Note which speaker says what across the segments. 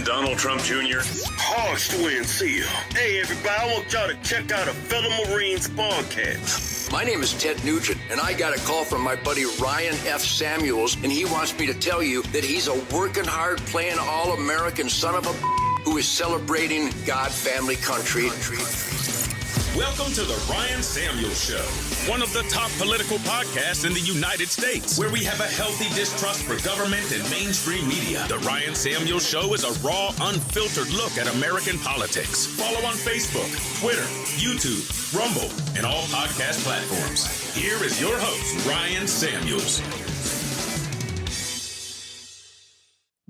Speaker 1: and Donald Trump Jr.?
Speaker 2: Harsh to win seal. Hey, everybody, I want y'all to check out a fellow Marines podcast.
Speaker 3: My name is Ted Nugent, and I got a call from my buddy Ryan F. Samuels, and he wants me to tell you that he's a working hard, playing all-American son of a who is celebrating God, family, country.
Speaker 1: Welcome to the Ryan Samuels Show, one of the top political podcasts in the United States, where we have a healthy distrust for government and mainstream media. The Ryan Samuels Show is a raw, unfiltered look at American politics. Follow on Facebook, Twitter, YouTube, Rumble, and all podcast platforms. Here is your host, Ryan Samuels.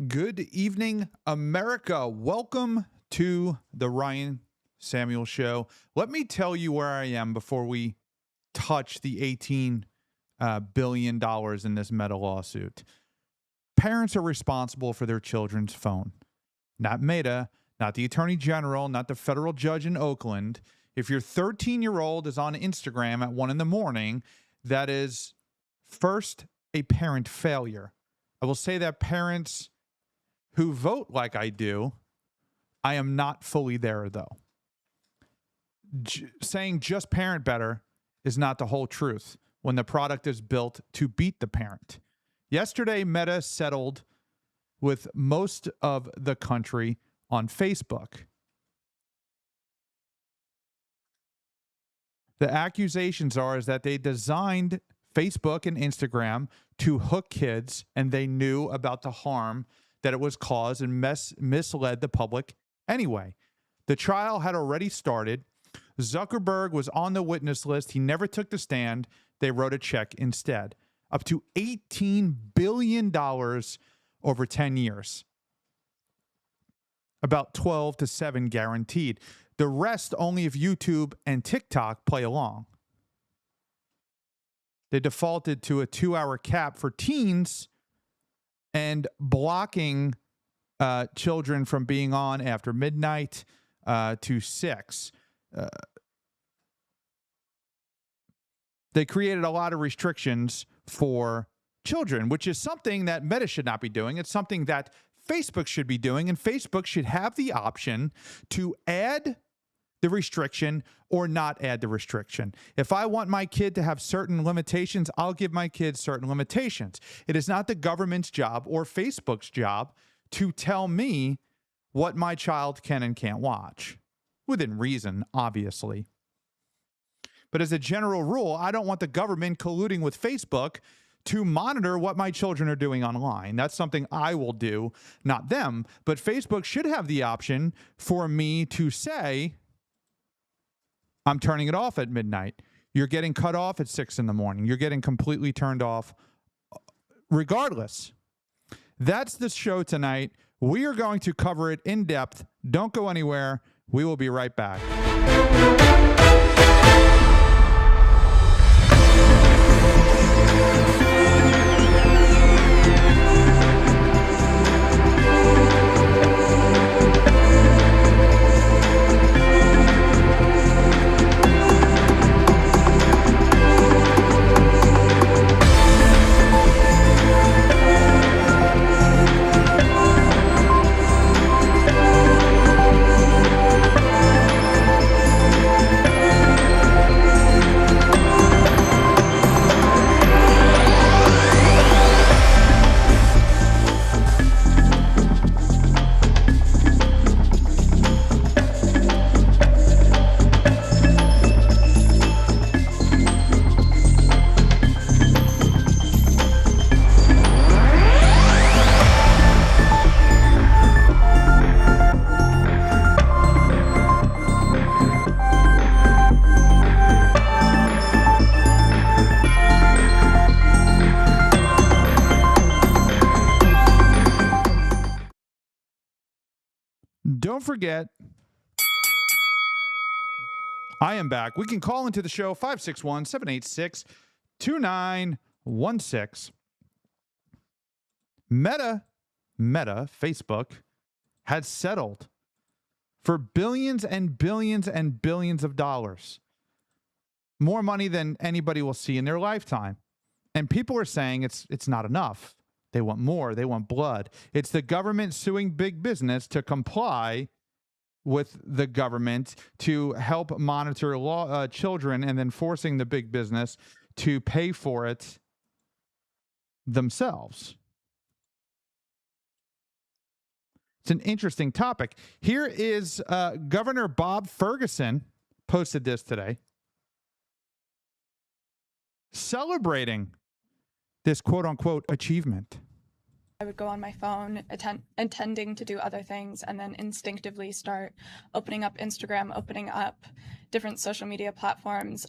Speaker 4: Good evening, America. Welcome to the Ryan Samuels Show. Let me tell you where I am before we touch the $18 billion in this Meta lawsuit. Parents are responsible for their children's phone. Not Meta, not the Attorney General, not the federal judge in Oakland. If your 13-year-old is on Instagram at 1 a.m, that is first a parent failure. I will say that parents who vote like I do, I am not fully there, though. Saying just parent better is not the whole truth when the product is built to beat the parent. Yesterday, Meta settled with most of the country on Facebook. The accusations is that they designed Facebook and Instagram to hook kids, and they knew about the harm that it was caused and misled the public anyway. The trial had already started. Zuckerberg was on the witness list. He never took the stand. They wrote a check instead. Up to $18 billion over 10 years. About 12 to 7 guaranteed. The rest only if YouTube and TikTok play along. They defaulted to a 2-hour cap for teens and blocking children from being on after midnight to 6. They created a lot of restrictions for children, which is something that Meta should not be doing. It's something that Facebook should be doing, and Facebook should have the option to add the restriction or not add the restriction. If I want my kid to have certain limitations, I'll give my kids certain limitations. It is not the government's job or Facebook's job to tell me what my child can and can't watch. Within reason, obviously. But as a general rule, I don't want the government colluding with Facebook to monitor what my children are doing online. That's something I will do, not them. But Facebook should have the option for me to say, I'm turning it off at midnight. You're getting cut off at 6 a.m. You're getting completely turned off regardless. That's the show tonight. We are going to cover it in depth. Don't go anywhere. We will be right back. Don't forget, I am back. We can call into the show 561-786-2916. Meta, Facebook, had settled for billions and billions and billions of dollars. More money than anybody will see in their lifetime. And people are saying it's not enough. They want more. They want blood. It's the government suing big business to comply with the government to help monitor children, and then forcing the big business to pay for it themselves. It's an interesting topic. Here is Governor Bob Ferguson posted this today, celebrating this quote-unquote achievement.
Speaker 5: I would go on my phone intending to do other things, and then instinctively start opening up Instagram, opening up different social media platforms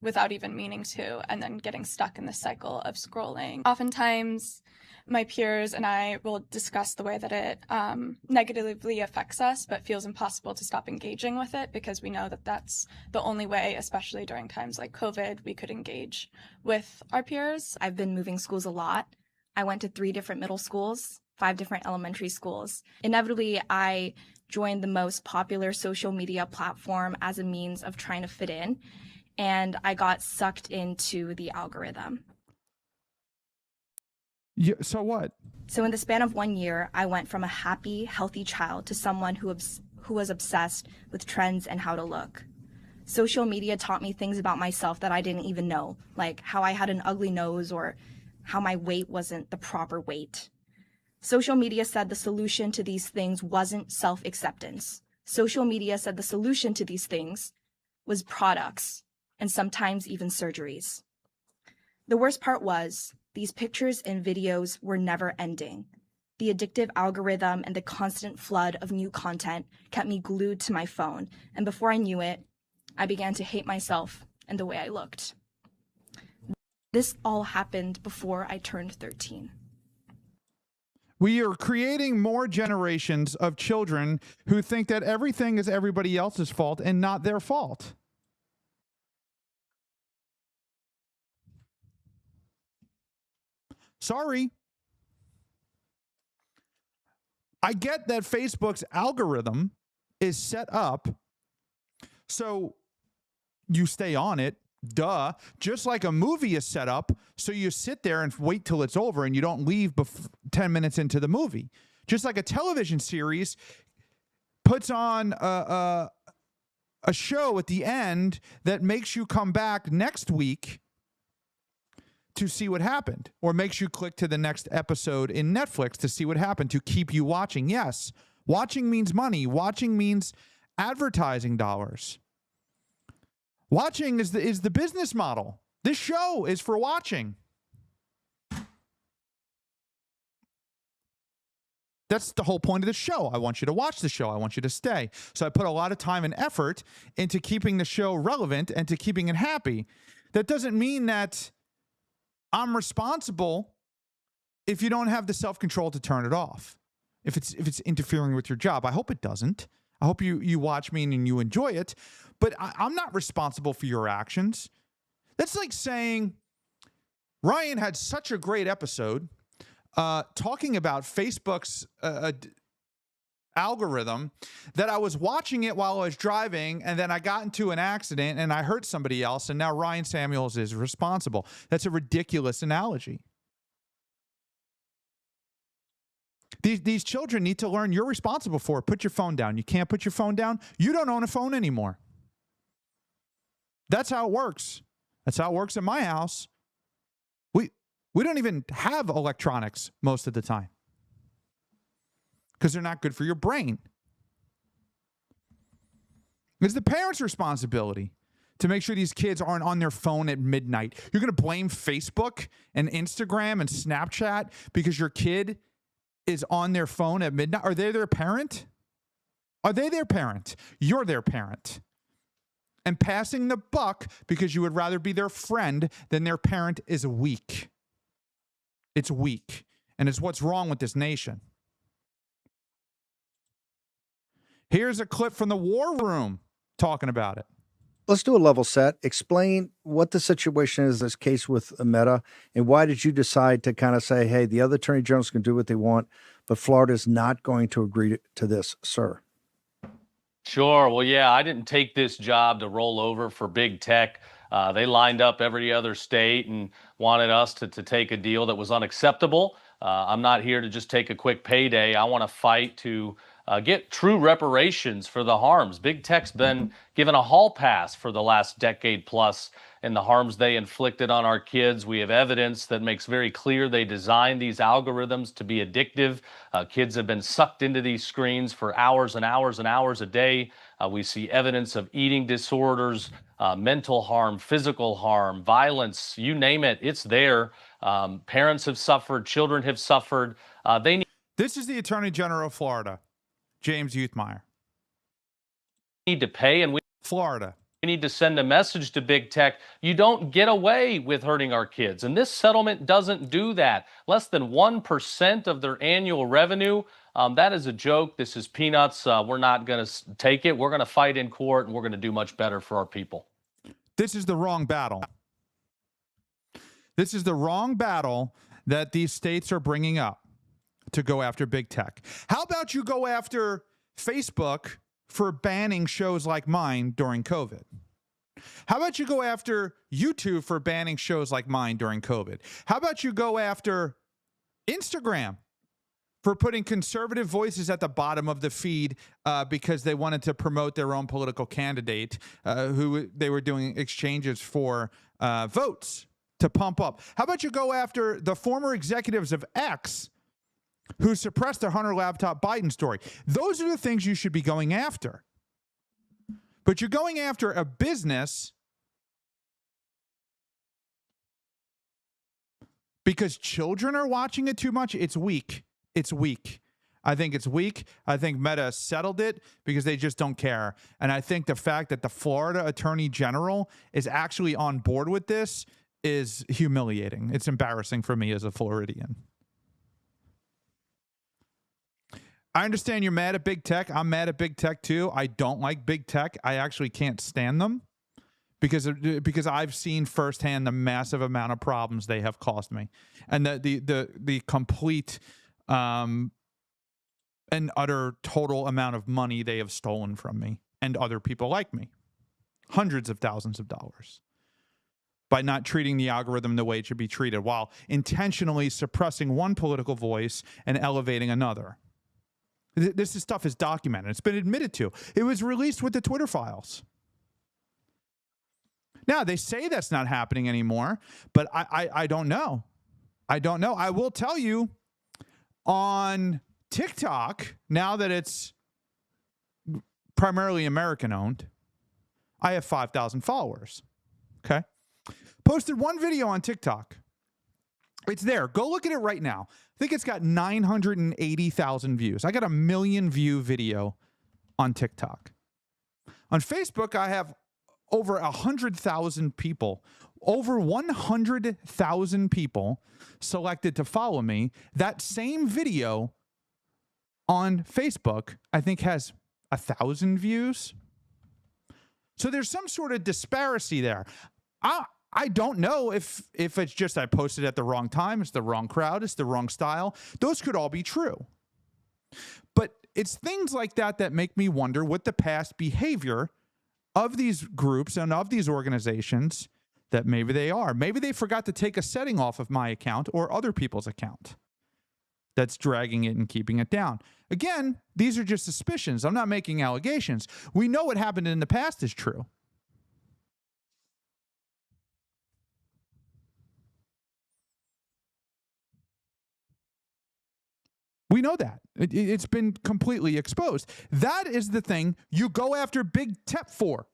Speaker 5: without even meaning to, and then getting stuck in the cycle of scrolling. Oftentimes, my peers and I will discuss the way that it negatively affects us, but feels impossible to stop engaging with it, because we know that that's the only way, especially during times like COVID, we could engage with our peers.
Speaker 6: I've been moving schools a lot. I went to 3 different middle schools, 5 different elementary schools. Inevitably, I joined the most popular social media platform as a means of trying to fit in, and I got sucked into the algorithm.
Speaker 4: Yeah, so what?
Speaker 6: So in the span of 1 year, I went from a happy, healthy child to someone who was obsessed with trends and how to look. Social media taught me things about myself that I didn't even know, like how I had an ugly nose or how my weight wasn't the proper weight. Social media said the solution to these things wasn't self-acceptance. Social media said the solution to these things was products, and sometimes even surgeries. The worst part was, these pictures and videos were never ending. The addictive algorithm and the constant flood of new content kept me glued to my phone, and before I knew it, I began to hate myself and the way I looked. This all happened before I turned 13.
Speaker 4: We are creating more generations of children who think that everything is everybody else's fault and not their fault. Sorry. I get that Facebook's algorithm is set up so you stay on it. Duh. Just like a movie is set up, so you sit there and wait till it's over and you don't leave 10 minutes into the movie. Just like a television series puts on a show at the end that makes you come back next week to see what happened, or makes you click to the next episode in Netflix to see what happened, to keep you watching. Yes, watching means money. Watching means advertising dollars. Watching is the business model. This show is for watching. That's the whole point of the show. I want you to watch the show. I want you to stay. So I put a lot of time and effort into keeping the show relevant and to keeping it happy. That doesn't mean that I'm responsible if you don't have the self-control to turn it off. If it's interfering with your job. I hope it doesn't. I hope you watch me and you enjoy it. But I'm not responsible for your actions. That's like saying Ryan had such a great episode talking about Facebook's algorithm that I was watching it while I was driving, and then I got into an accident and I hurt somebody else, and now Ryan Samuels is responsible. That's a ridiculous analogy. These children need to learn you're responsible for it. Put your phone down. You can't put your phone down. You don't own a phone anymore. That's how it works. That's how it works in my house. We don't even have electronics most of the time because they're not good for your brain. It's the parents' responsibility to make sure these kids aren't on their phone at midnight. You're going to blame Facebook and Instagram and Snapchat because your kid is on their phone at midnight? Are they their parent? Are they their parent? You're their parent. And passing the buck because you would rather be their friend than their parent is weak. It's weak. And it's what's wrong with this nation. Here's a clip from the War Room talking about it.
Speaker 7: Let's do a level set. Explain what the situation is, this case with Meta, and why did you decide to kind of say, hey, the other attorney generals can do what they want, but Florida's not going to agree to this, sir?
Speaker 8: Sure. Well, yeah, I didn't take this job to roll over for big tech. They lined up every other state and wanted us to take a deal that was unacceptable. I'm not here to just take a quick payday. I want to fight to get true reparations for the harms. Big tech's been given a hall pass for the last decade plus and the harms they inflicted on our kids. We have evidence that makes very clear they designed these algorithms to be addictive. Kids have been sucked into these screens for hours and hours and hours a day. We see evidence of eating disorders, mental harm, physical harm, violence, you name it, it's there. Parents have suffered, children have suffered.
Speaker 4: This is the Attorney General of Florida, James Uthmeier.
Speaker 8: Need to pay, and we need to send a message to big tech. You don't get away with hurting our kids. And this settlement doesn't do that. Less than 1% of their annual revenue. That is a joke. This is peanuts. We're not going to take it. We're going to fight in court, and we're going to do much better for our people.
Speaker 4: This is the wrong battle. This is the wrong battle that these states are bringing up to go after big tech. How about you go after Facebook for banning shows like mine during COVID? How about you go after YouTube for banning shows like mine during COVID? How about you go after Instagram for putting conservative voices at the bottom of the feed because they wanted to promote their own political candidate who they were doing exchanges for votes to pump up? How about you go after the former executives of X who suppressed the Hunter laptop Biden story? Those are the things you should be going after. But you're going after a business because children are watching it too much. It's weak. It's weak. I think it's weak. I think Meta settled it because they just don't care. And I think the fact that the Florida Attorney General is actually on board with this is humiliating. It's embarrassing for me as a Floridian. I understand you're mad at big tech. I'm mad at big tech too. I don't like big tech. I actually can't stand them because I've seen firsthand the massive amount of problems they have caused me, and the complete and utter total amount of money they have stolen from me and other people like me, hundreds of thousands of dollars, by not treating the algorithm the way it should be treated while intentionally suppressing one political voice and elevating another. This stuff is documented. It's been admitted to. It was released with the Twitter files. Now, they say that's not happening anymore, but I don't know. I don't know. I will tell you, on TikTok, now that it's primarily American-owned, I have 5,000 followers. Okay? Posted one video on TikTok. It's there. Go look at it right now. I think it's got 980,000 views. I got a 1 million view video on TikTok. On Facebook, I have over 100,000 people, over 100,000 people selected to follow me. That same video on Facebook, I think, has 1,000 views. So there's some sort of disparity there. I don't know if it's just I posted at the wrong time, it's the wrong crowd, it's the wrong style. Those could all be true. But it's things like that that make me wonder what the past behavior of these groups and of these organizations that maybe they are. Maybe they forgot to take a setting off of my account or other people's account that's dragging it and keeping it down. Again, these are just suspicions. I'm not making allegations. We know what happened in the past is true. We know that. It's been completely exposed. That is the thing you go after big tech for.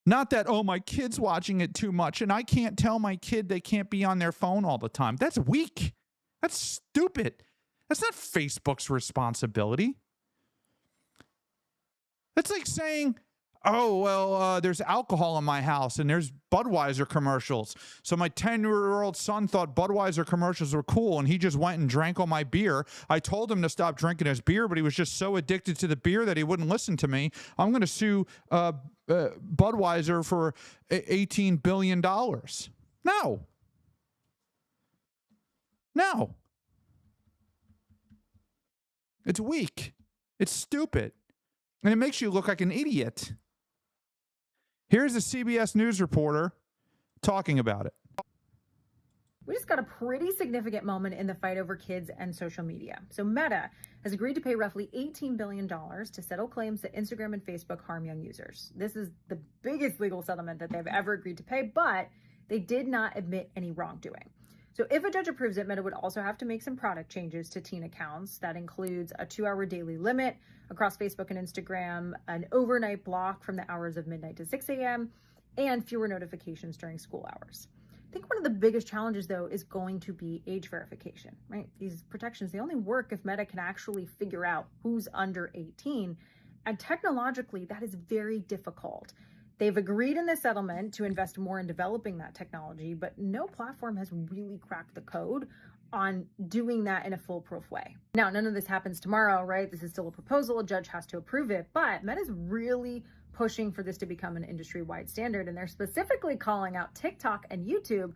Speaker 4: Not that, oh, my kid's watching it too much and I can't tell my kid they can't be on their phone all the time. That's weak. That's stupid. That's not Facebook's responsibility. That's like saying, oh, well, there's alcohol in my house and there's Budweiser commercials. So my 10-year-old son thought Budweiser commercials were cool and he just went and drank all my beer. I told him to stop drinking his beer, but he was just so addicted to the beer that he wouldn't listen to me. I'm going to sue Budweiser for $18 billion. No. No. It's weak. It's stupid. And it makes you look like an idiot. Here's a CBS News reporter talking about it.
Speaker 9: We just got a pretty significant moment in the fight over kids and social media. So Meta has agreed to pay roughly $18 billion to settle claims that Instagram and Facebook harm young users. This is the biggest legal settlement that they've ever agreed to pay, but they did not admit any wrongdoing. So if a judge approves it, Meta would also have to make some product changes to teen accounts. That includes a 2-hour daily limit across Facebook and Instagram, an overnight block from the hours of midnight to 6 a.m., and fewer notifications during school hours. I think one of the biggest challenges, though, is going to be age verification, right? These protections, they only work if Meta can actually figure out who's under 18. And technologically, that is very difficult. They've agreed in the settlement to invest more in developing that technology, but no platform has really cracked the code on doing that in a foolproof way. Now, none of this happens tomorrow, right? This is still a proposal. A judge has to approve it, but Meta's really pushing for this to become an industry-wide standard, and they're specifically calling out TikTok and YouTube,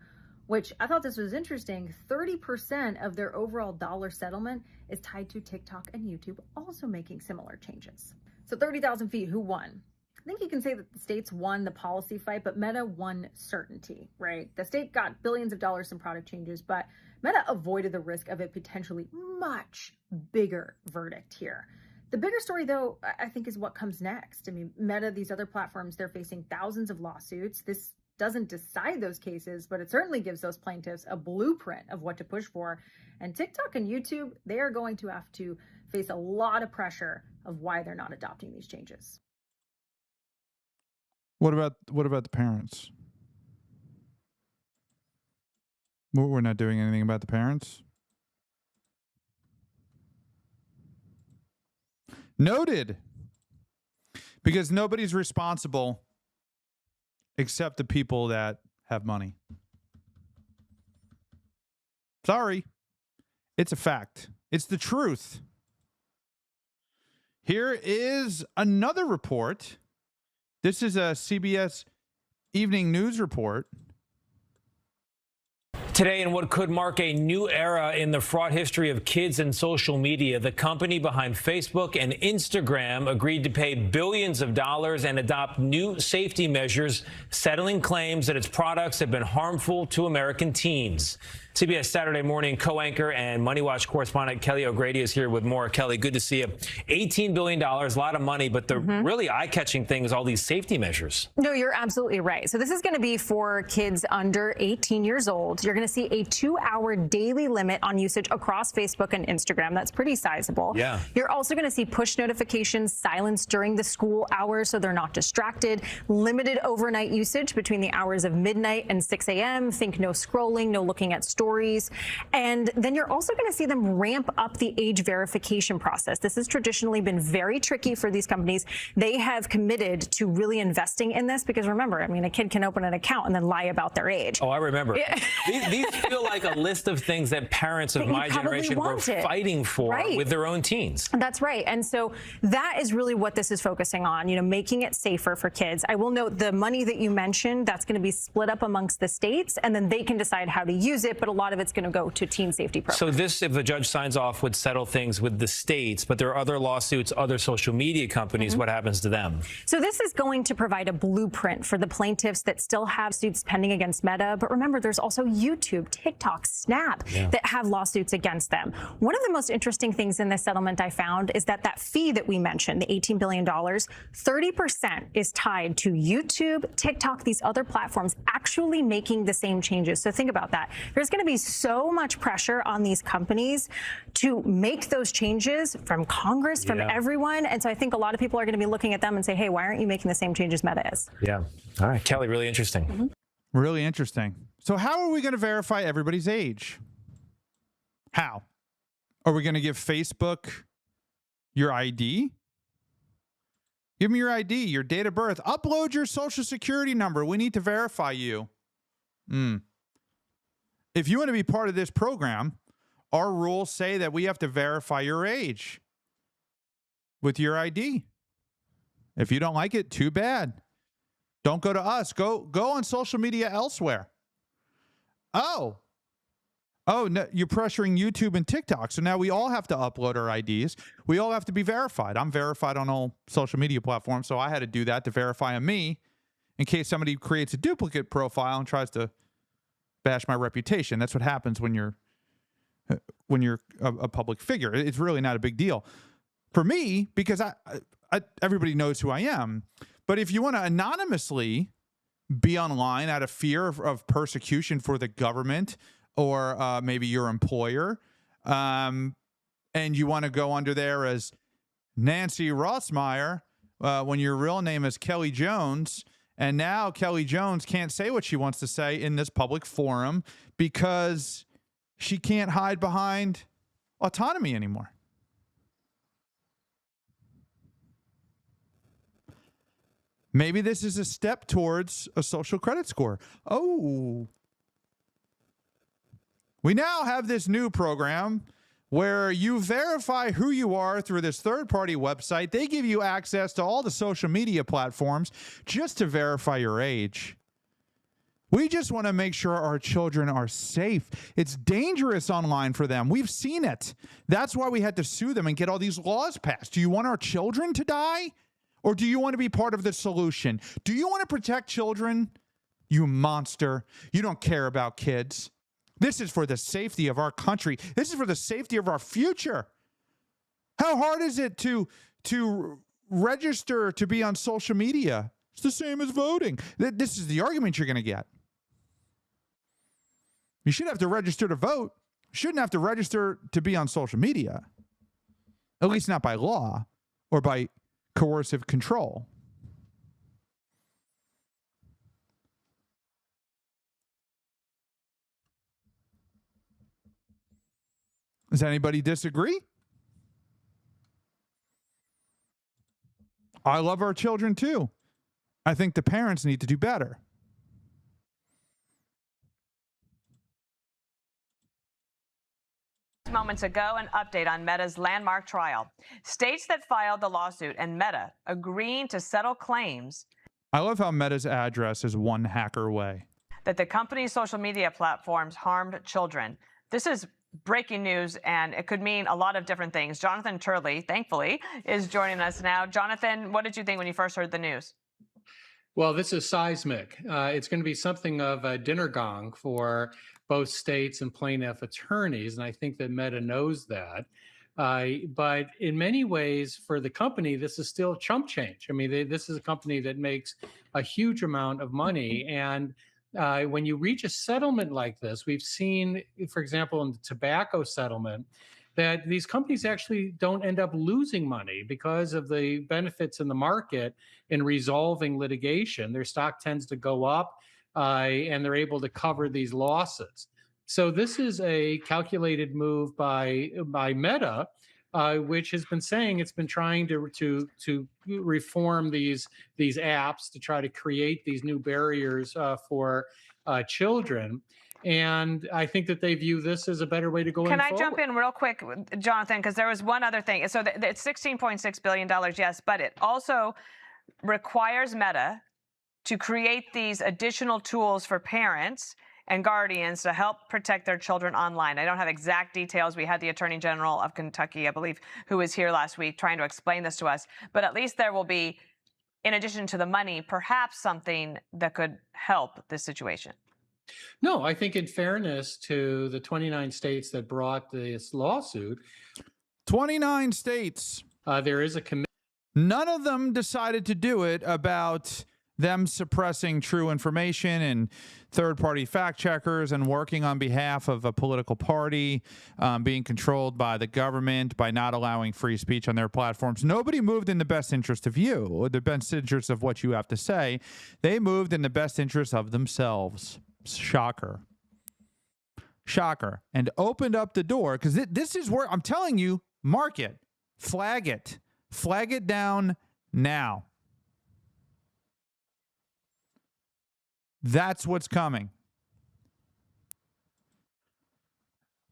Speaker 9: which I thought this was interesting. 30% of their overall dollar settlement is tied to TikTok and YouTube also making similar changes. So 30,000 feet, who won? I think you can say that the states won the policy fight, but Meta won certainty, right? The state got billions of dollars in product changes, but Meta avoided the risk of a potentially much bigger verdict here. The bigger story, though, I think is what comes next. I mean, Meta, these other platforms, they're facing thousands of lawsuits. This doesn't decide those cases, but it certainly gives those plaintiffs a blueprint of what to push for. And TikTok and YouTube, they are going to have to face a lot of pressure of why they're not adopting these changes.
Speaker 4: What about the parents? We're not doing anything about the parents? Noted. Because nobody's responsible except the people that have money. Sorry. It's a fact. It's the truth. Here is another report. This is a CBS Evening News report.
Speaker 10: Today, in what could mark a new era in the fraught history of kids and social media, the company behind Facebook and Instagram agreed to pay billions of dollars and adopt new safety measures, settling claims that its products have been harmful to American teens. CBS Saturday Morning co-anchor and Money Watch correspondent Kelly O'Grady is here with more. Kelly, good to see you. $18 billion, a lot of money, but the really eye-catching thing is all these safety measures.
Speaker 11: No, you're absolutely right. So this is going to be for kids under 18 years old. You're going to see a 2-hour daily limit on usage across Facebook and Instagram. That's pretty sizable.
Speaker 10: Yeah.
Speaker 11: You're also going to see push notifications silenced during the school hours so they're not distracted. Limited overnight usage between the hours of midnight and 6 a.m. Think no scrolling, no looking at stories. And then you're also going to see them ramp up the age verification process. This has traditionally been very tricky for these companies. They have committed to really investing in this because remember, I mean, a kid can open an account and then lie about their age.
Speaker 10: Oh, I remember. Yeah. These feel like a list of things that parents of my generation were fighting for with their own teens.
Speaker 11: That's right. And so that is really what this is focusing on, you know, making it safer for kids. I will note the money that you mentioned, that's going to be split up amongst the states and then they can decide how to use it. But a lot of it's going to go to teen safety programs.
Speaker 10: So this, if the judge signs off, would settle things with the states, but there are other lawsuits, other social media companies. What happens to them?
Speaker 11: So this is going to provide a blueprint for the plaintiffs that still have suits pending against Meta. But remember, there's also YouTube, TikTok, Snap that have lawsuits against them. One of the most interesting things in this settlement I found is that that fee that we mentioned, the $18 billion, 30% is tied to YouTube, TikTok, these other platforms actually making the same changes. So think about that. There's going to be so much pressure on these companies to make those changes from Congress, from everyone. And so I think a lot of people are going to be looking at them and say, hey, why aren't you making the same changes Meta is?
Speaker 10: Yeah. All right, Kelly, really interesting.
Speaker 4: Really interesting. So how are we going to verify everybody's age? How? Are we going to give Facebook your ID? Give me your ID, your date of birth. Upload your social security number. We need to verify you. If you want to be part of this program, our rules say that we have to verify your age with your ID. If you don't like it, too bad. Don't go to us. Go on social media elsewhere. Oh, no, you're pressuring YouTube and TikTok. So now we all have to upload our IDs. We all have to be verified. I'm verified on all social media platforms, so I had to do that to verify on me in case somebody creates a duplicate profile and tries to bash my reputation. That's what happens when you're a public figure. It's really not a big deal for me because everybody knows who I am. But if you want to anonymously be online out of fear of persecution for the government or maybe your employer, and you want to go under there as Nancy Rossmeyer when your real name is Kelly Jones, and now Kelly Jones can't say what she wants to say in this public forum because she can't hide behind autonomy anymore. Maybe this is a step towards a social credit score. Oh. We now have this new program where you verify who you are through this third-party website. They give you access to all the social media platforms just to verify your age. We just want to make sure our children are safe. It's dangerous online for them. We've seen it. That's why we had to sue them and get all these laws passed. Do you want our children to die? Or do you want to be part of the solution? Do you want to protect children? You monster. You don't care about kids. This is for the safety of our country. This is for the safety of our future. How hard is it to register to be on social media? It's the same as voting. This is the argument you're going to get. You shouldn't have to register to vote. You shouldn't have to register to be on social media. At least not by law or by coercive control. Does anybody disagree? I love our children too. I think the parents need to do better.
Speaker 12: Moments ago, an update on Meta's landmark trial. States that filed the lawsuit and Meta agreeing to settle claims.
Speaker 4: I love how Meta's address is one hacker away.
Speaker 12: That the company's social media platforms harmed children. This is breaking news, and it could mean a lot of different things. Jonathan Turley, thankfully, is joining us now. Jonathan, what did you think when you first heard the news?
Speaker 13: Well, this is seismic. It's going to be something of a dinner gong for both states and plaintiff attorneys, and I think that Meta knows that. But in many ways, for the company, this is still chump change. I mean, this is a company that makes a huge amount of money, and when you reach a settlement like this, we've seen, for example, in the tobacco settlement, that these companies actually don't end up losing money because of the benefits in the market in resolving litigation. Their stock tends to go up, and they're able to cover these losses. So this is a calculated move by Meta, which has been saying it's been trying to reform these apps to try to create these new barriers for children. And I think that they view this as a better way to go.
Speaker 12: Can I jump in real quick, Jonathan? Because there was one other thing. So it's $16.6 billion, yes, but it also requires Meta to create these additional tools for parents and guardians to help protect their children online. I don't have exact details. We had the Attorney General of Kentucky, I believe, who was here last week trying to explain this to us. But at least there will be, in addition to the money, perhaps something that could help this situation.
Speaker 13: No, I think in fairness to the 29 states that brought this lawsuit.
Speaker 4: 29 states.
Speaker 13: There is a committee.
Speaker 4: None of them decided to do it about them suppressing true information and third-party fact checkers and working on behalf of a political party, being controlled by the government, by not allowing free speech on their platforms. Nobody moved in the best interest of you, or the best interest of what you have to say. They moved in the best interest of themselves. Shocker. Shocker. And opened up the door, because this is where, I'm telling you, mark it, flag it. Flag it down now. That's what's coming.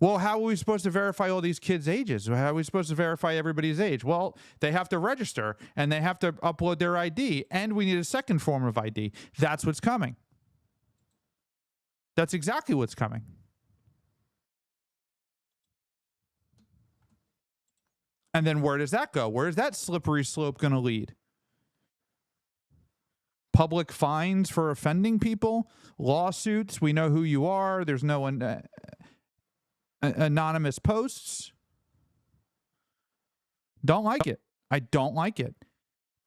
Speaker 4: Well, how are we supposed to verify all these kids' ages? How are we supposed to verify everybody's age? Well, they have to register, and they have to upload their ID, and we need a second form of ID. That's what's coming. That's exactly what's coming. And then where does that go? Where is that slippery slope going to lead? public fines for offending people, lawsuits. We know who you are. There's no anonymous posts. Don't like it. I don't like it.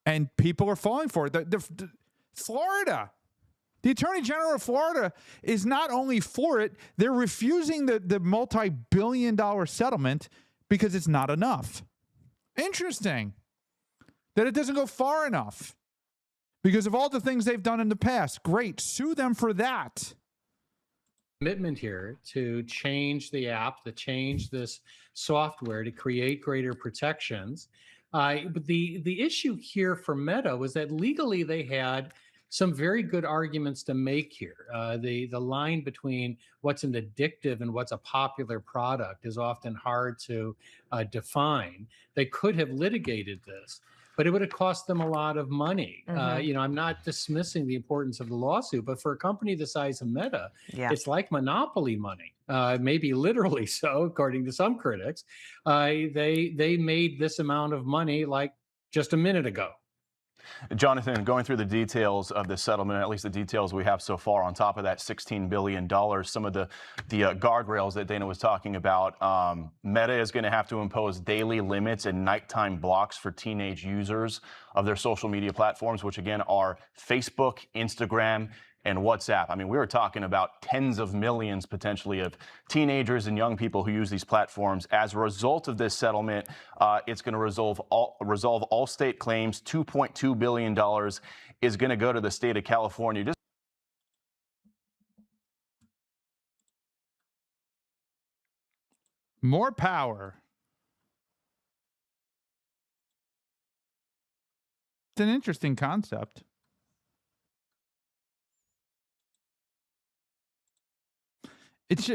Speaker 4: And people are falling for it. Florida, the Attorney General of Florida is not only for it, they're refusing the multi-billion-dollar settlement because it's not enough. Interesting that it doesn't go far enough because of all the things they've done in the past. Great. Sue them for that.
Speaker 13: Commitment here to change the app, to change this software to create greater protections. But the issue here for Meta was that legally they had some very good arguments to make here. The line between what's an addictive and what's a popular product is often hard to define. They could have litigated this, but it would have cost them a lot of money. I'm not dismissing the importance of the lawsuit, but for a company the size of Meta, it's like monopoly money. Maybe literally so, according to some critics. They made this amount of money like just a minute ago.
Speaker 14: Jonathan, going through the details of the settlement, at least the details we have so far, on top of that $16 billion, some of the guardrails that Dana was talking about, Meta is going to have to impose daily limits and nighttime blocks for teenage users of their social media platforms, which again are Facebook, Instagram, and WhatsApp. I mean, we were talking about tens of millions potentially of teenagers and young people who use these platforms. As a result of this settlement, it's going to resolve all state claims. $2.2 billion is going to go to the state of California.
Speaker 4: More power. It's an interesting concept. It's,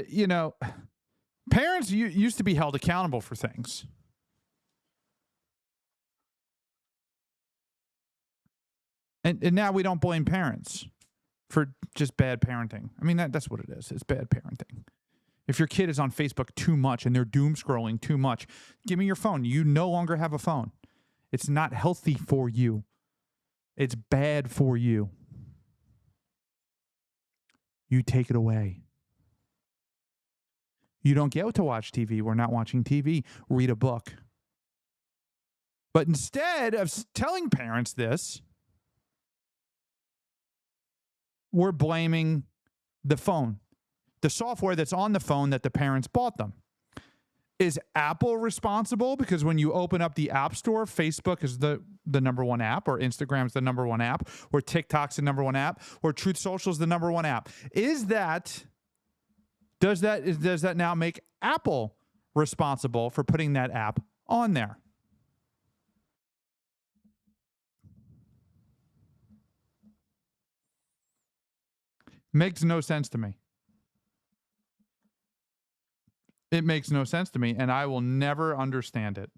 Speaker 4: parents used to be held accountable for things. And now we don't blame parents for just bad parenting. I mean, that's what it is. It's bad parenting. If your kid is on Facebook too much and they're doom scrolling too much, give me your phone. You no longer have a phone. It's not healthy for you. It's bad for you. You take it away. You don't get to watch TV. We're not watching TV. Read a book. But instead of telling parents this, we're blaming the phone, the software that's on the phone that the parents bought them. Is Apple responsible? Because when you open up the App Store, Facebook is the number one app, or Instagram's the number one app, or TikTok's the number one app, or Truth Social's the number one app. Does that now make Apple responsible for putting that app on there? Makes no sense to me. It makes no sense to me, and I will never understand it.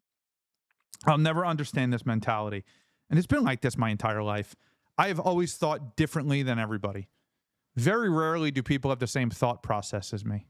Speaker 4: I'll never understand this mentality. And it's been like this my entire life. I have always thought differently than everybody. Very rarely do people have the same thought process as me.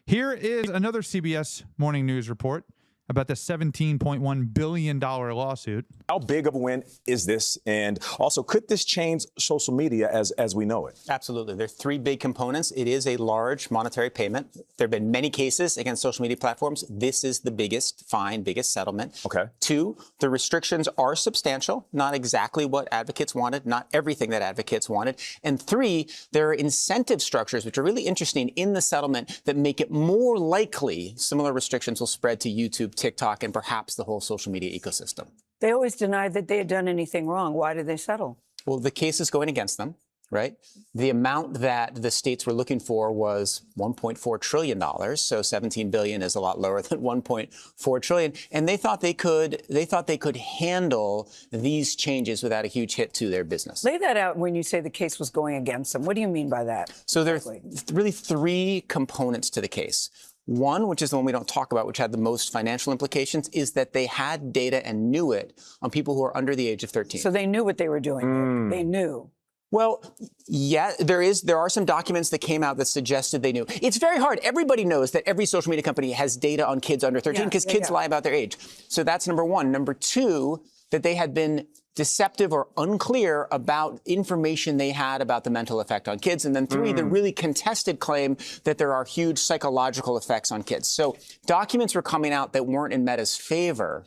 Speaker 4: Here is another CBS Morning News report about the $17.1 billion lawsuit.
Speaker 15: How big of a win is this? And also, could this change social media as we know it?
Speaker 16: Absolutely. There are three big components. It is a large monetary payment. There have been many cases against social media platforms. This is the biggest fine, biggest settlement.
Speaker 15: Okay.
Speaker 16: 2, the restrictions are substantial, not exactly what advocates wanted, not everything that advocates wanted. And 3, there are incentive structures, which are really interesting in the settlement, that make it more likely similar restrictions will spread to YouTube, TikTok, and perhaps the whole social media ecosystem.
Speaker 17: They always denied that they had done anything wrong. Why did they settle?
Speaker 16: Well, the case is going against them, right? The amount that the states were looking for was $1.4 trillion. So $17 billion is a lot lower than $1.4 trillion. And they thought they could handle these changes without a huge hit to their business.
Speaker 17: Lay that out when you say the case was going against them. What do you mean by that?
Speaker 16: So there's really 3 components to the case. One, which is the one we don't talk about, which had the most financial implications, is that they had data and knew it on people who are under the age of 13.
Speaker 17: So they knew what they were doing. They knew.
Speaker 16: Well, yeah, there are some documents that came out that suggested they knew. It's very hard. Everybody knows that every social media company has data on kids under 13 because kids lie about their age. So that's number one. Number two, that they had been deceptive or unclear about information they had about the mental effect on kids. And then three, the really contested claim that there are huge psychological effects on kids. So documents were coming out that weren't in Meta's favor.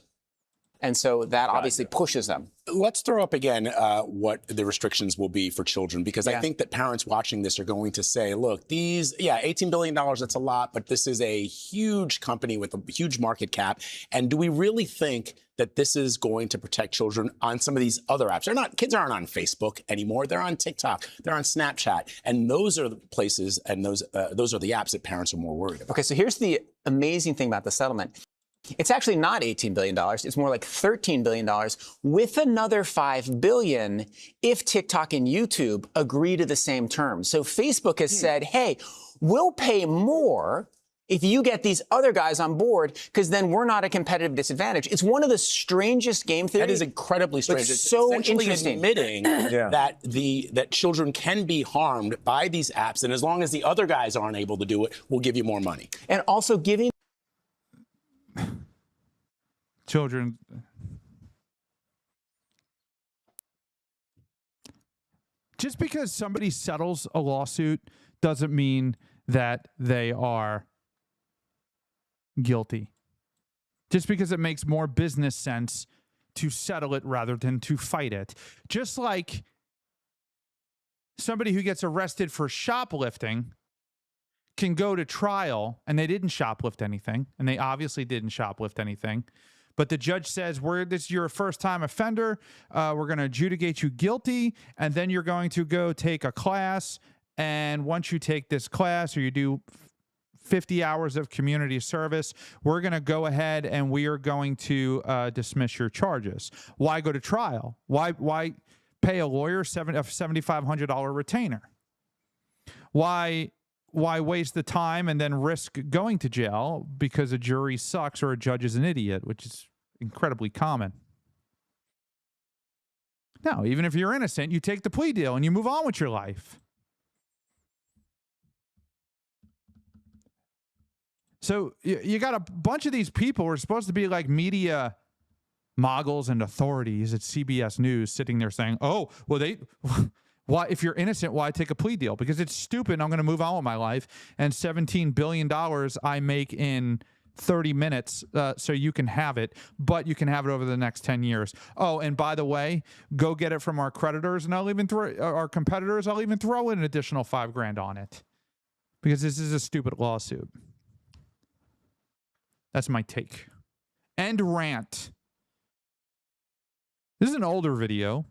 Speaker 16: And so that obviously pushes them.
Speaker 18: Let's throw up again what the restrictions will be for children, because I think that parents watching this are going to say, look, these, $18 billion, that's a lot, but this is a huge company with a huge market cap. And do we really think that this is going to protect children on some of these other apps? Kids aren't on Facebook anymore. They're on TikTok. They're on Snapchat. And those are the places and those are the apps that parents are more worried about.
Speaker 16: Okay, so here's the amazing thing about the settlement. It's actually not $18 billion. It's more like $13 billion with another $5 billion if TikTok and YouTube agree to the same terms. So Facebook has said, hey, we'll pay more if you get these other guys on board, because then we're not a competitive disadvantage. It's one of the strangest game theories.
Speaker 18: That is incredibly strange.
Speaker 16: It's so interesting.
Speaker 18: Admitting that children can be harmed by these apps, and as long as the other guys aren't able to do it, we'll give you more money.
Speaker 16: And also giving
Speaker 4: children. Just because somebody settles a lawsuit doesn't mean that they are guilty. Just because it makes more business sense to settle it rather than to fight it. Just like somebody who gets arrested for shoplifting can go to trial and they didn't shoplift anything, and they obviously didn't shoplift anything. But the judge says, you're a first-time offender. We're going to adjudicate you guilty, and then you're going to go take a class. And once you take this class or you do 50 hours of community service, we're going to go ahead and we are going to dismiss your charges. Why go to trial? Why pay a lawyer a $7,500 retainer? Why waste the time and then risk going to jail because a jury sucks or a judge is an idiot, which is incredibly common? No, even if you're innocent, you take the plea deal and you move on with your life. So you got a bunch of these people who are supposed to be like media moguls and authorities at CBS News sitting there saying, oh, well, why, if you're innocent, why take a plea deal? Because it's stupid. I'm going to move on with my life. And $17 billion I make in 30 minutes, so you can have it, but you can have it over the next 10 years. Oh, and by the way, go get it from our creditors, and I'll even throw our competitors. I'll even throw in an additional $5,000 on it because this is a stupid lawsuit. That's my take. End rant. This is an older video.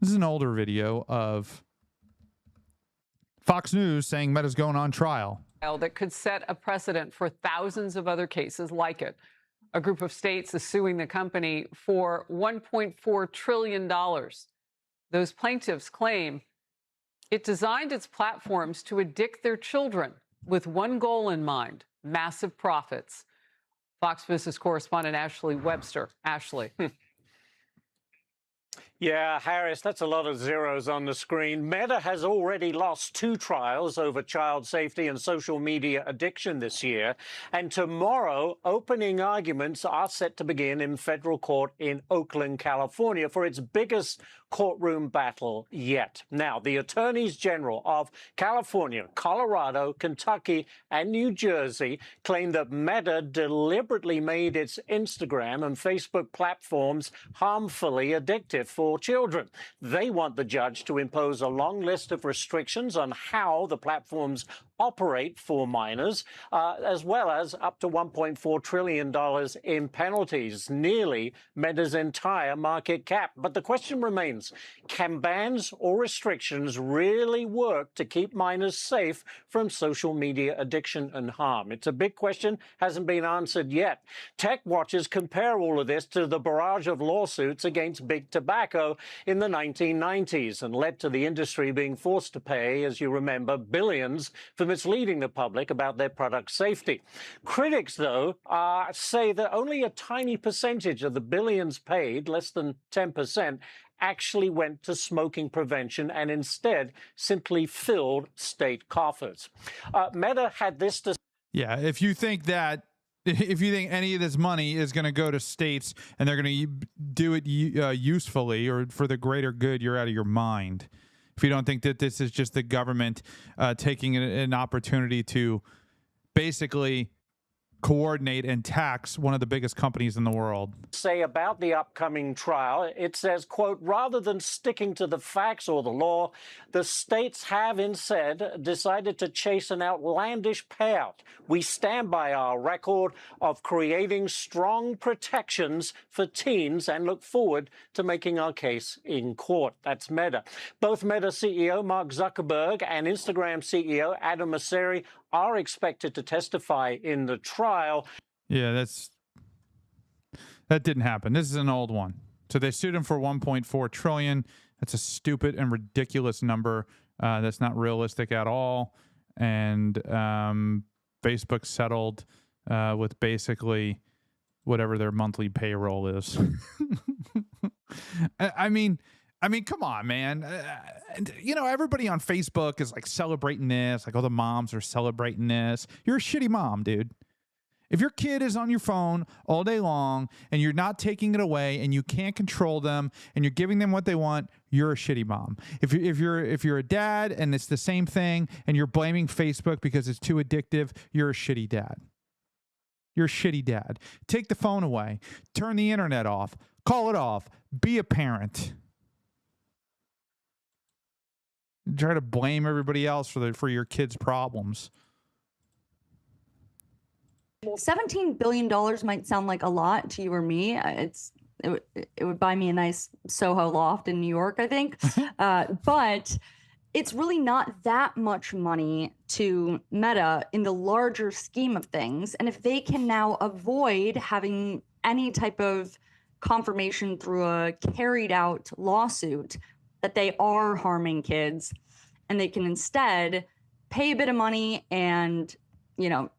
Speaker 4: This is an older video of Fox News saying Meta's going on trial.
Speaker 19: That could set a precedent for thousands of other cases like it. A group of states is suing the company for $1.4 trillion. Those plaintiffs claim it designed its platforms to addict their children with one goal in mind: massive profits. Fox Business correspondent Ashley Webster. Ashley.
Speaker 20: Yeah, Harris, that's a lot of zeros on the screen. Meta has already lost 2 trials over child safety and social media addiction this year. And tomorrow, opening arguments are set to begin in federal court in Oakland, California, for its biggest courtroom battle yet. Now, the attorneys general of California, Colorado, Kentucky, and New Jersey claim that Meta deliberately made its Instagram and Facebook platforms harmfully addictive for children. They want the judge to impose a long list of restrictions on how the platforms operate for minors, as well as up to $1.4 trillion in penalties, nearly Meta's entire market cap. But the question remains, can bans or restrictions really work to keep minors safe from social media addiction and harm? It's a big question, hasn't been answered yet. Tech watchers compare all of this to the barrage of lawsuits against big tobacco in the 1990s and led to the industry being forced to pay, as you remember, billions for misleading the public about their product safety. Critics, though, say that only a tiny percentage of the billions paid, less than 10%, actually went to smoking prevention and instead simply filled state coffers. Meta had this to
Speaker 4: Yeah, if you think any of this money is going to go to states and they're going to do it usefully or for the greater good, you're out of your mind. If you don't think that this is just the government taking an opportunity to basically coordinate and tax one of the biggest companies in the world.
Speaker 20: Say about the upcoming trial, it says, quote, rather than sticking to the facts or the law, the states have instead decided to chase an outlandish payout. We stand by our record of creating strong protections for teens and look forward to making our case in court. That's Meta. Both Meta CEO Mark Zuckerberg and Instagram CEO Adam Mosseri are expected to testify in the trial.
Speaker 4: Yeah, that didn't happen. This is an old one. So they sued him for $1.4 trillion. That's a stupid and ridiculous number. That's not realistic at all. And Facebook settled with basically whatever their monthly payroll is. I mean, come on, man. Everybody on Facebook is like celebrating this. Like, all the moms are celebrating this. You're a shitty mom, dude. If your kid is on your phone all day long and you're not taking it away and you can't control them and you're giving them what they want, you're a shitty mom. If you're a dad and it's the same thing and you're blaming Facebook because it's too addictive, you're a shitty dad. You're a shitty dad. Take the phone away. Turn the internet off. Call it off. Be a parent. Try to blame everybody else for your kids' problems.
Speaker 21: $17 billion might sound like a lot to you or me. It would buy me a nice Soho loft in New York, I think. But it's really not that much money to Meta in the larger scheme of things. And if they can now avoid having any type of confirmation through a carried out lawsuit that they are harming kids, and they can instead pay a bit of money and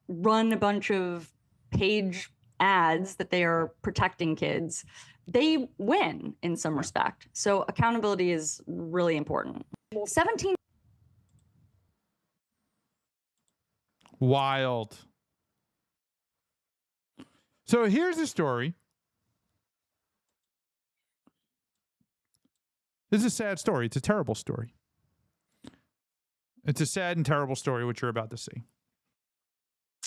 Speaker 21: run a bunch of page ads that they are protecting kids, they win in some respect. So accountability is really important. 17.
Speaker 4: Wild. So here's the story. This is a sad story. It's a terrible story. It's a sad and terrible story, which you're about to see.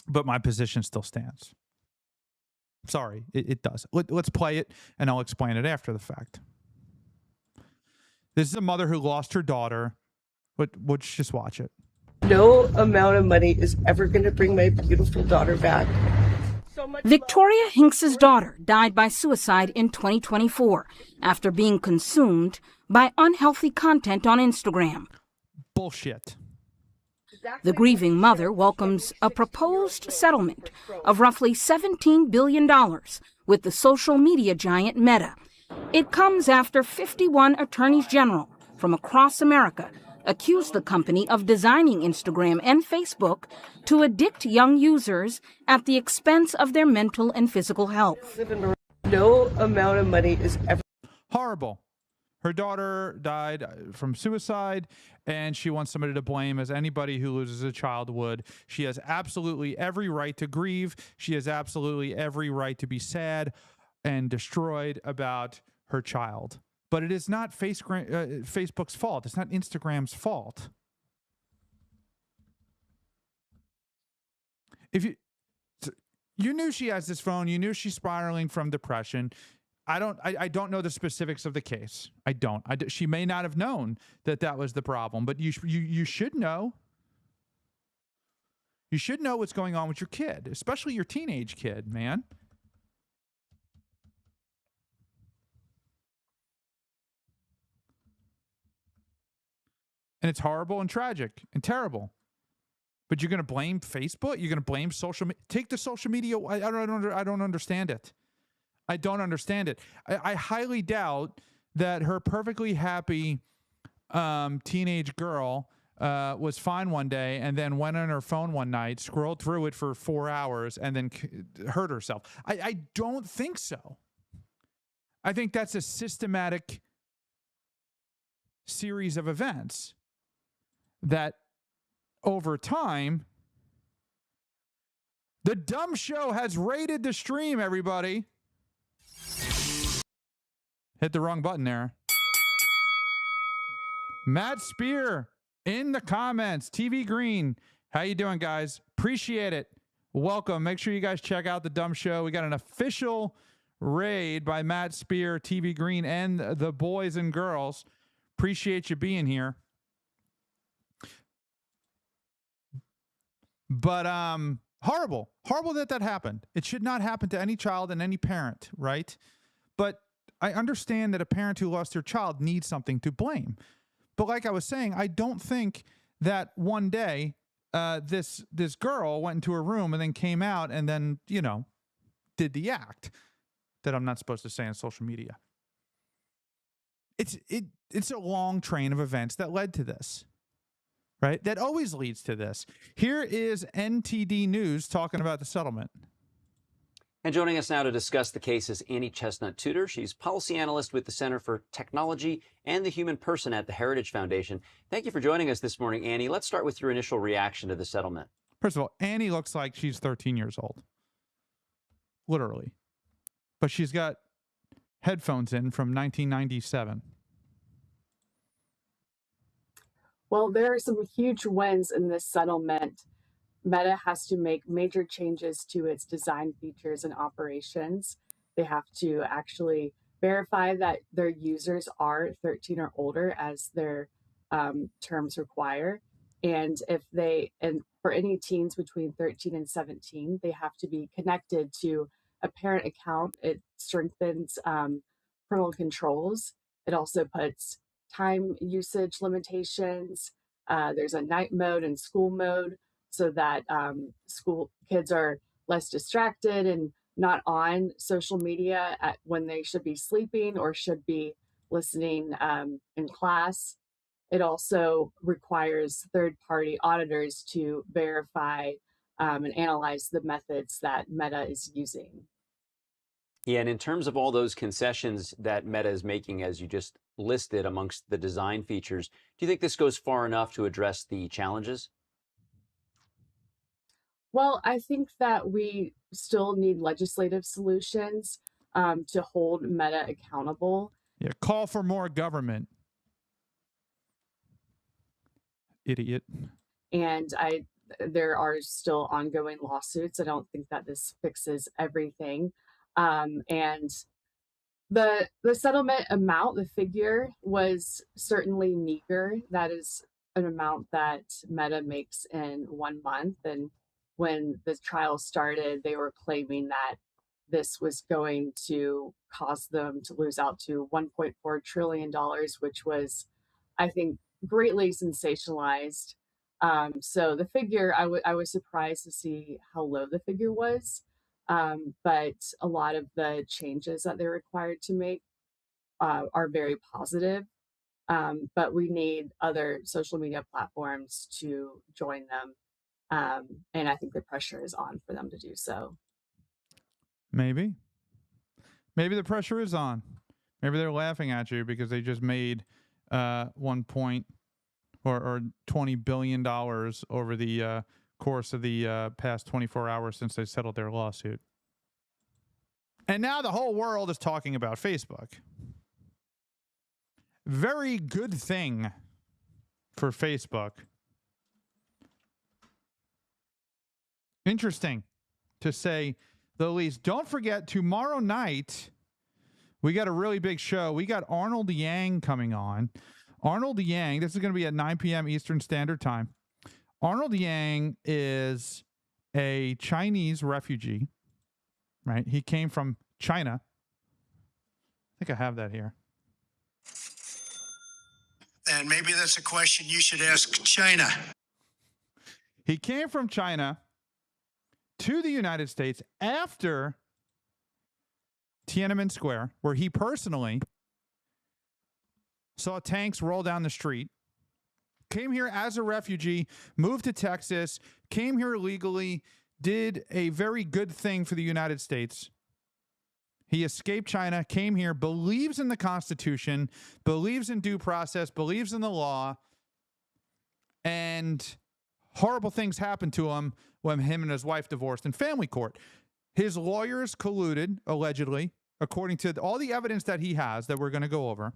Speaker 4: But my position still stands. Sorry, it does. Let's play it, and I'll explain it after the fact. This is a mother who lost her daughter. Let's just watch it.
Speaker 22: No amount of money is ever going to bring my beautiful daughter back.
Speaker 23: Victoria Hinks's daughter died by suicide in 2024 after being consumed by unhealthy content on Instagram.
Speaker 4: Bullshit.
Speaker 23: The grieving mother welcomes a proposed settlement of roughly $17 billion with the social media giant Meta. It comes after 51 attorneys general from across America accused the company of designing Instagram and Facebook to addict young users at the expense of their mental and physical health.
Speaker 22: No amount of money is ever...
Speaker 4: Horrible. Her daughter died from suicide, and she wants somebody to blame, as anybody who loses a child would. She has absolutely every right to grieve. She has absolutely every right to be sad and destroyed about her child. But it is not Facebook's fault. It's not Instagram's fault. If you knew she has this phone, you knew she's spiraling from depression. I don't know the specifics of the case. I don't. She may not have known that was the problem, but you should know. You should know what's going on with your kid, especially your teenage kid, man. And it's horrible and tragic and terrible. But you're going to blame Facebook? You're going to blame social media? Take the social media. I don't understand it. I don't understand it. I highly doubt that her perfectly happy teenage girl was fine one day and then went on her phone one night, scrolled through it for 4 hours, and then hurt herself. I don't think so. I think that's a systematic series of events that over time, the dumb show has raided the stream, everybody. Hit the wrong button there. Matt Spear in the comments. TV Green. How you doing, guys? Appreciate it. Welcome. Make sure you guys check out the dumb show. We got an official raid by Matt Spear, TV Green, and the boys and girls. Appreciate you being here. But horrible that happened. It should not happen to any child and any parent, right? But I understand that a parent who lost their child needs something to blame. But like I was saying, I don't think that one day this girl went into a room and then came out and then, you know, did the act that I'm not supposed to say on social media. It's a long train of events that led to this, right? That always leads to this. Here is NTD News talking about the settlement.
Speaker 1: And joining us now to discuss the case is Annie Chestnut-Tudor. She's policy analyst with the Center for Technology and the Human Person at the Heritage Foundation. Thank you for joining us this morning, Annie. Let's start with your initial reaction to the settlement.
Speaker 4: First of all, Annie looks like she's 13 years old. Literally. But she's got headphones in from 1997.
Speaker 2: Well, there are some huge wins in this settlement. Meta has to make major changes to its design features and operations. They have to actually verify that their users are 13 or older, as their terms require. And for any teens between 13 and 17, they have to be connected to a parent account. It strengthens parental controls. It also puts time usage limitations. There's a night mode and school mode, so that school kids are less distracted and not on social media when they should be sleeping or should be listening in class. It also requires third-party auditors to verify and analyze the methods that Meta is using.
Speaker 1: Yeah, and in terms of all those concessions that Meta is making, as you just listed amongst the design features, do you think this goes far enough to address the challenges?
Speaker 2: Well, I think that we still need legislative solutions to hold Meta accountable.
Speaker 4: Yeah, call for more government. Idiot.
Speaker 2: And there are still ongoing lawsuits. I don't think that this fixes everything. And the settlement amount, the figure, was certainly meager. That is an amount that Meta makes in 1 month. And when the trial started, they were claiming that this was going to cause them to lose out to $1.4 trillion, which was, I think, greatly sensationalized. So the figure, I was surprised to see how low the figure was. But a lot of the changes that they're required to make are very positive. But we need other social media platforms to join them. And I think the pressure is on for them to do so.
Speaker 4: Maybe the pressure is on. Maybe they're laughing at you because they just made $1 or $20 billion over the course of the past 24 hours since they settled their lawsuit. And now the whole world is talking about Facebook. Very good thing for Facebook. Interesting, to say the least. Don't forget, tomorrow night, we got a really big show. We got Arnold Yang coming on. Arnold Yang, this is going to be at 9 p.m. Eastern Standard Time. Arnold Yang is a Chinese refugee, right? He came from China. I think I have that here.
Speaker 3: And maybe that's a question you should ask China.
Speaker 4: He came from China to the United States after Tiananmen Square, where he personally saw tanks roll down the street, came here as a refugee, moved to Texas, came here legally, did a very good thing for the United States, He escaped China, came here, believes in the Constitution, believes in due process, believes in the law, and horrible things happened to him when him and his wife divorced in family court. His lawyers colluded, allegedly, according to all the evidence that he has that we're going to go over.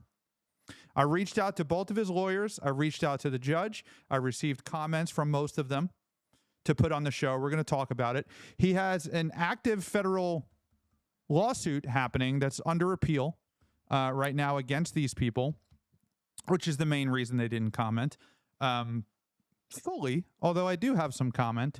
Speaker 4: I reached out to both of his lawyers. I reached out to the judge. I received comments from most of them to put on the show. We're going to talk about it. He has an active federal lawsuit happening that's under appeal right now against these people, which is the main reason they didn't comment fully, although I do have some comment.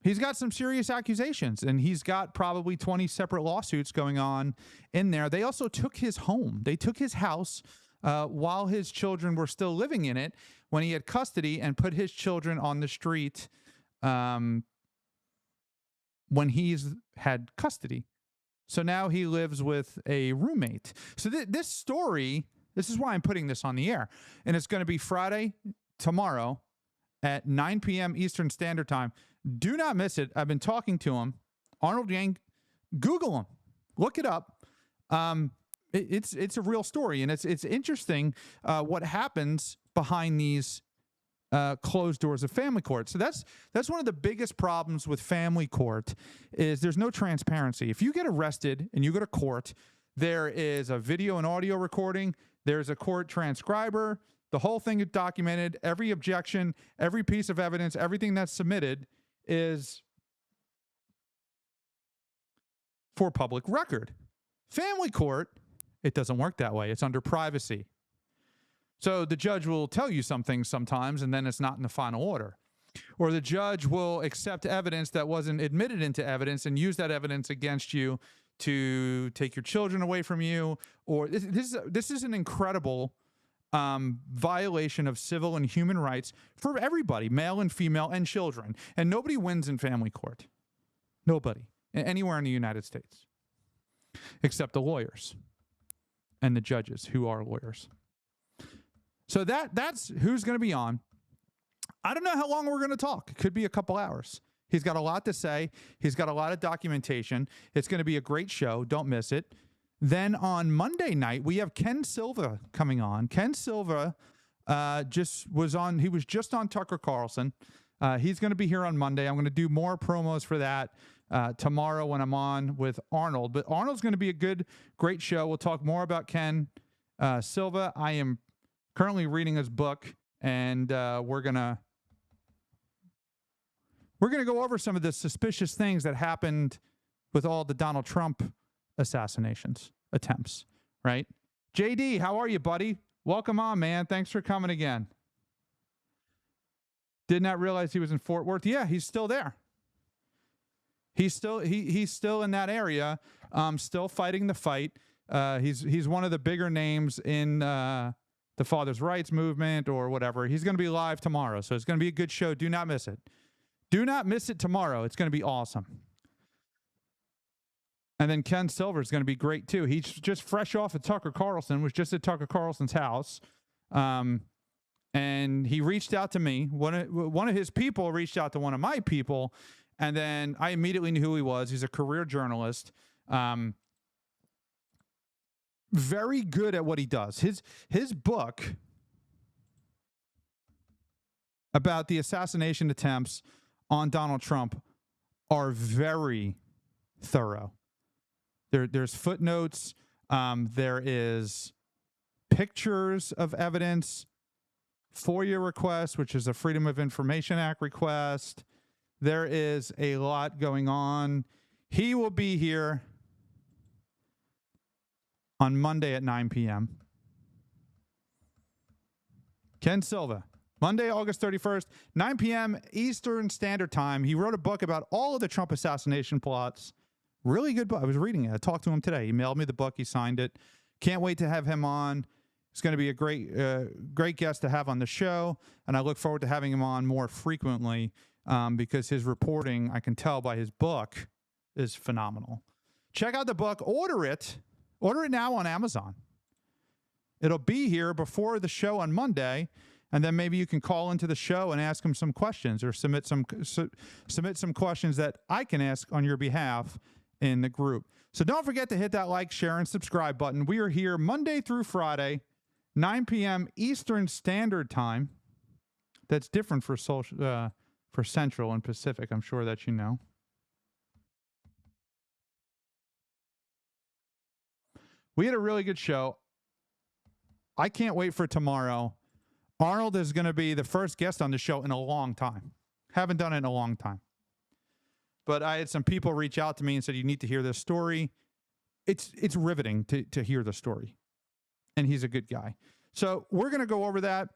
Speaker 4: He's got some serious accusations, and he's got probably 20 separate lawsuits going on in there. They also took his home. They took his house while his children were still living in it when he had custody, and put his children on the street when he's had custody. So now he lives with a roommate. So this story, this is why I'm putting this on the air. And it's going to be Friday, tomorrow, at 9 p.m. Eastern Standard Time. Do not miss it. I've been talking to him. Arnold Yang, Google him. Look it up. It's a real story, and it's interesting what happens behind these closed doors of family court. So that's one of the biggest problems with family court is there's no transparency. If you get arrested and you go to court, there is a video and audio recording. There's a court transcriber. The whole thing is documented. Every objection, every piece of evidence, everything that's submitted is for public record. Family court, it doesn't work that way. It's under privacy. So the judge will tell you some things sometimes, and then it's not in the final order. Or the judge will accept evidence that wasn't admitted into evidence and use that evidence against you to take your children away from you. Or this is an incredible violation of civil and human rights for everybody, male and female and children. And nobody wins in family court. Nobody. Anywhere in the United States. Except the lawyers and the judges who are lawyers. So that's who's going to be on. I don't know how long we're going to talk. It could be a couple hours. He's got a lot to say. He's got a lot of documentation. It's going to be a great show. Don't miss it. Then on Monday night, we have Ken Silva coming on. Ken Silva he was just on Tucker Carlson. He's going to be here on Monday. I'm going to do more promos for that tomorrow when I'm on with Arnold. But Arnold's going to be a great show. We'll talk more about Ken Silva. I am currently reading his book, and we're gonna go over some of the suspicious things that happened with all the Donald Trump assassinations attempts, right? JD, how are you, buddy? Welcome on, man. Thanks for coming again. Did not realize he was in Fort Worth. Yeah, he's still there. He's still in that area, still fighting the fight. He's one of the bigger names in the Father's Rights movement or whatever. He's going to be live tomorrow, so it's going to be a good show. Do not miss it. Do not miss it tomorrow. It's going to be awesome. And then Ken Silver is going to be great, too. He's just fresh off of Tucker Carlson, was just at Tucker Carlson's house. And he reached out to me. One of his people reached out to one of my people, and then I immediately knew who he was. He's a career journalist. Very good at what he does. His book about the assassination attempts on Donald Trump are very thorough. There's footnotes. There is pictures of evidence, FOIA request, which is a Freedom of Information Act request. There is a lot going on. He will be here on Monday at 9 p.m. Ken Silva, Monday, August 31st, 9 p.m. Eastern Standard Time. He wrote a book about all of the Trump assassination plots. Really good book. I was reading it. I talked to him today. He mailed me the book. He signed it. Can't wait to have him on. It's going to be a great guest to have on the show, and I look forward to having him on more frequently because his reporting, I can tell by his book, is phenomenal. Check out the book. Order it. Order it now on Amazon. It'll be here before the show on Monday, and then maybe you can call into the show and ask him some questions or submit some questions that I can ask on your behalf, in the group. So don't forget to hit that like, share, and subscribe button. We are here Monday through Friday, 9 p.m. Eastern Standard Time. That's different for Central and Pacific, I'm sure that you know. We had a really good show. I can't wait for tomorrow. Arnold is going to be the first guest on the show in a long time. Haven't done it in a long time. But I had some people reach out to me and said, you need to hear this story. It's riveting to hear the story. And he's a good guy. So we're going to go over that.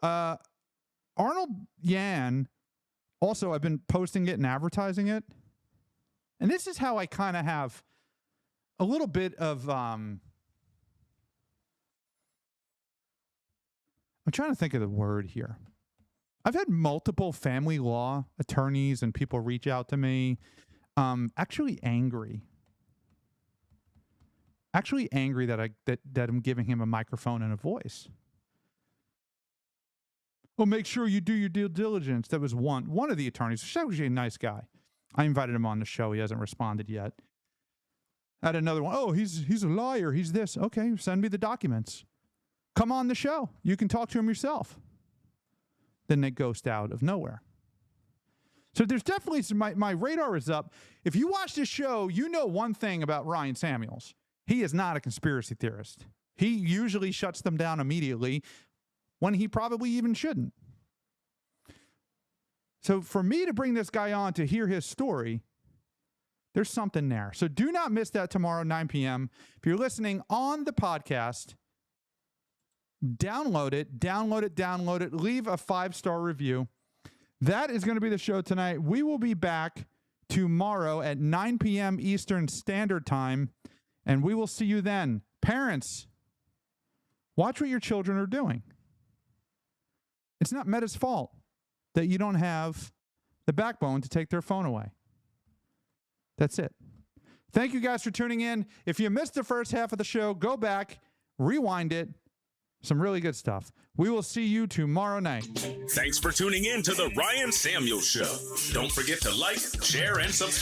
Speaker 4: Arnold Yan, also, I've been posting it and advertising it. And this is how I kind of have a little bit of... I'm trying to think of the word here. I've had multiple family law attorneys and people reach out to me, actually angry that I'm giving him a microphone and a voice. Well, make sure you do your due diligence. That was one of the attorneys. He's actually a nice guy. I invited him on the show. He hasn't responded yet. I had another one. Oh, he's a liar. He's this. Okay, send me the documents. Come on the show. You can talk to him yourself. Then they ghost out of nowhere. So there's definitely my radar is up. If you watch this show, you know one thing about Ryan Samuels. He is not a conspiracy theorist. He usually shuts them down immediately when he probably even shouldn't. So for me to bring this guy on to hear his story, there's something there. So do not miss that tomorrow, 9 p.m. If you're listening on the podcast, download it. Leave a 5-star review. That is going to be the show tonight. We will be back tomorrow at 9 p.m. Eastern Standard Time, and we will see you then. Parents, watch what your children are doing. It's not Meta's fault that you don't have the backbone to take their phone away. That's it. Thank you guys for tuning in. If you missed the first half of the show, go back, rewind it. Some really good stuff. We will see you tomorrow night.
Speaker 5: Thanks for tuning in to The Ryan Samuels Show. Don't forget to like, share, and subscribe.